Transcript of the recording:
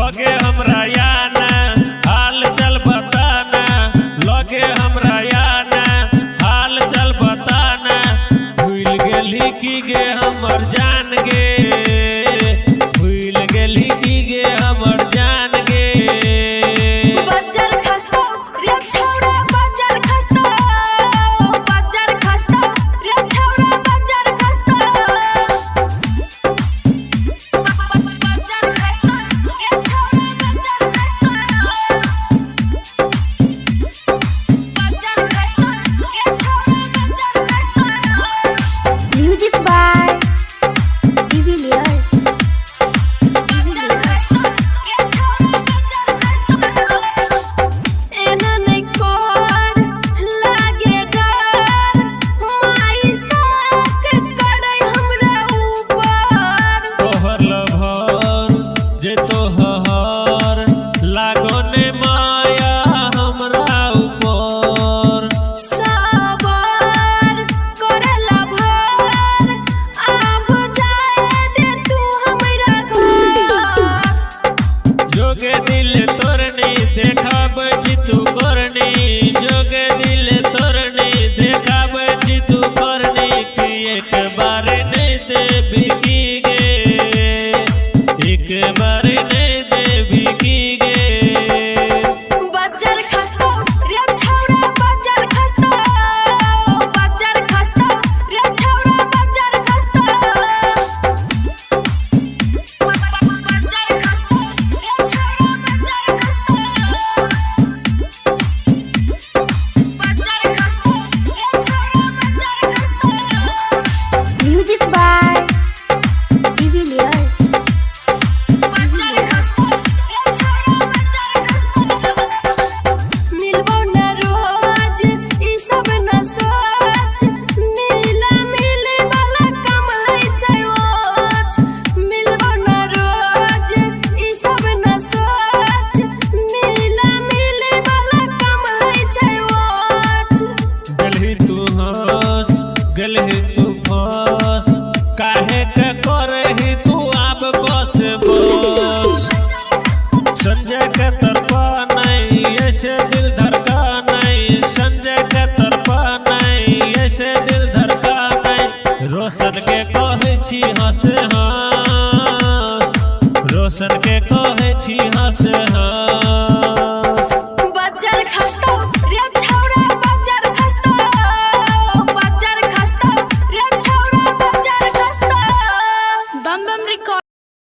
लगे हमरा याना हाल चल बताना, लगे हमरा याना हाल चल बताना। भूल गेली की गे हमर जान गे, भूल गेली की गे हमर जान गे। बजर खस्तो रे छौरा बजर खस्तो, बजर खस्तो रे छौरा बजर खस्तो, बजर खस्तो रे छौरा बजर खस्तो, बजर खस्तो रे छौरा बजर खस्तो। Music by Divilliers. बजर खस्तो रे छौरा बजर खस्तो। एना नै कोर लागे डर, माई साक करै हमरा ऊपर। तोहर लभर जे तोहर लागो ने माया हमरा ऊपर। सबर करला भर, आब जाए दे तू हमरा घर। जोगे दिल तोरनी देखाब छी तू करनी, जोगे दिल तोरनी देखाब छी तू करनी। कि एक बार नहीं देबी की गे, एक बार नहीं देबी की गे। बजर खस्तो रे छौरा बजर खस्तो, बजर खस्तो रे छौरा बजर खस्तो, बजर खस्तो रे छौरा बजर खस्तो, बजर खस्तो रे छौरा बजर खस्तो। Music by Divilliers. बजर खस्तो रे छौरा बजर खस्तो। मिलबो न रोज ई सब न सोच, मिला मिले वाला काम है छै ओछ। मिलबो न रोज ई सब न सोच, मिला मिले वाला काम है छै ओछ। गलही तू हंस गलही तू फंस, काहे के करही तू आब बस बस। संजय के तरफा नहीं ऐसे दिल धड़का नहीं, संजय के तरफा नहीं ऐसे दिल धड़का नहीं। रोशन के कहै छी हंस हंस, रोशन के कहै छी हंस